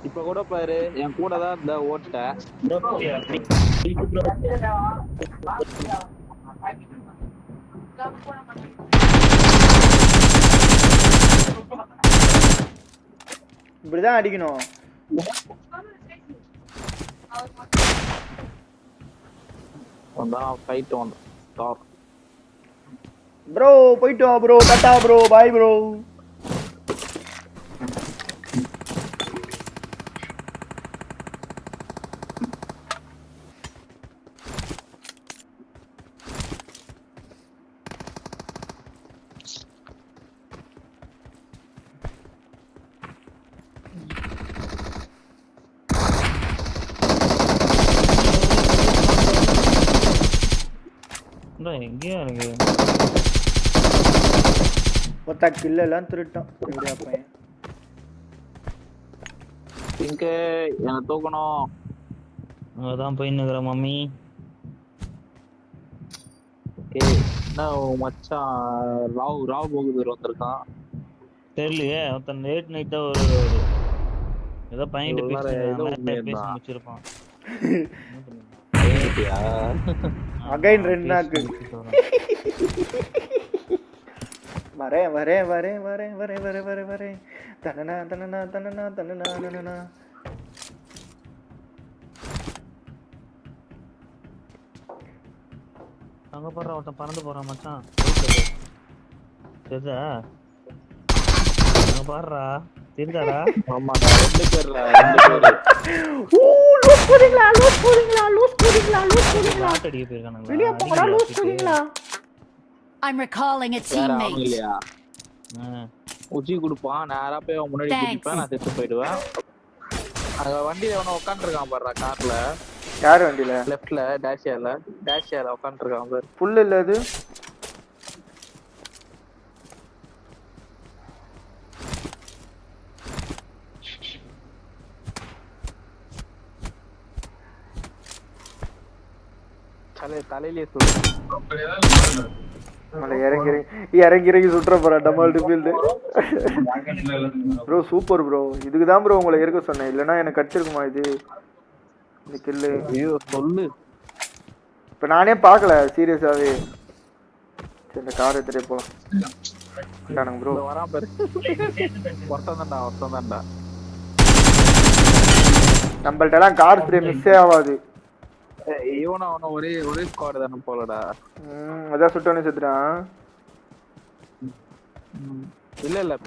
இப்ப கூட பாரு என் கூட தான் இந்த ஓட்ட இப்படிதான் அடிக்கணும். ப்ரோ போயிட்டு வா bro, Tata bro, bye bro. எங்கேயும் எனக்கு மொத்த கில்ல எல்லாம் திருட்டான். எப்படியா பையன் இங்க என்ன தூக்கணும். அங்கதான் போய் நிக்கிற மம்மி. என்ன மச்சான் ராவ் போகுது வந்திருக்கான் தெரியலையே. ஒருத்தன் லேட் நைட்டா ஒரு ஏதோ பையன்கிட்ட பேசி முடிச்சிருப்பான். அகைன் 2 நாக்கு. வரேன் வரேன் வரேன் வரேன் வரேன் வரேன் வரேன் வரேன் தனனா தனனா தனனா தனனா தனனா. அங்க போற ஒருத்தன் பறந்து போறான் மச்சான். தெரியுதா? அங்க பாருடா. தெரியுதாடா? ஆமாடா 2 பேர்ல 2 பேர். லூஸ் போறீங்களா லூஸ் போறீங்களா லூஸ் போறீங்களா லூஸ் போறீங்களா ஷாட் அடிக்க போயிருக்கானுங்க. வெளிய போடா லூஸ் போறீங்களா. I'm recalling a teammate. இல்லையா உச்சி கொடுப்பான். நேரா போய் அவன் முன்னாடி குதிப்பேன். நான் செத்து போயிடுவேன். அங்க வண்டியில அவன உட்காந்துருக்கான் பாருடா கார்ல. யார் வண்டியில? லெஃப்ட்ல டேஷியர்ல உட்காந்துருக்கான் பாரு. புல் இல்ல அது. தலையிலே சொல்லு. இறங்கி சுற்ற போறா டமால் ஃபீல்டு. Bro super bro. இதுக்கு தான் ப்ரோ உங்களை இருக்க சொன்னேன். இல்லைன்னா எனக்கு கடிச்சிருக்குமா இது இந்த கில்லு. ஐயோ சொல்லு. இப்போ நானே பார்க்கல சீரியஸாவே. சரி இந்த கார் எடுத்துகிட்டே போகலாம் ப்ரோ. வரான் பாரு. ஒருத்தன் தான்டா. நம்மள்ட்டெல்லாம் கார் ஸ்ப்ரே மிஸ்ஸே ஆகாது. இவனும் அவனும் ஒரே ஸ்குவாட் தானே போலடா. அதான் சுட்டோன்னே செத்துறான். இல்ல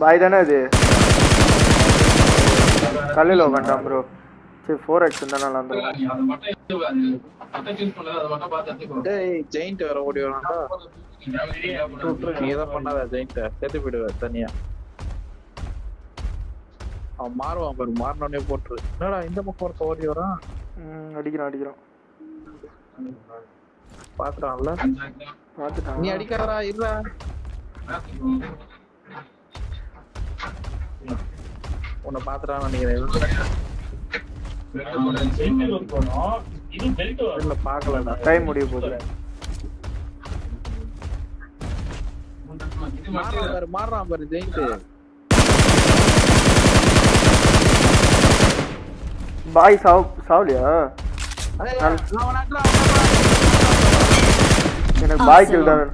பாய் தானே அது. கல்லில் உட்காண்டான் ப்ரோ. சரி 4x இருந்தா நல்லா இருந்துரும். ஜெயிண்ட் வர ஓடி வரான்டா. நீ எதை பண்ணாத ஜெயிண்ட செத்து போயிடுவ தனியா. அவன் மாறுவான் பாரு. மாறினோடனே போட்டுரு. என்னடா இந்த பக்கம் ஒருத்த ஓடி வரான். அடிக்கிறான் பாத்துட்டான்ல. பாத்துட்டான். நீ அடிக்காதடா இருடா. உன்னை பாத்துட்டான்னு நினைக்கிறேன். பாக்கலடா. டைம் முடிய போகுது. மாறுறான் பாரு ஜெயிண்ட். பாய் சாவலியா? எனக்கு பாய் கில் தான்.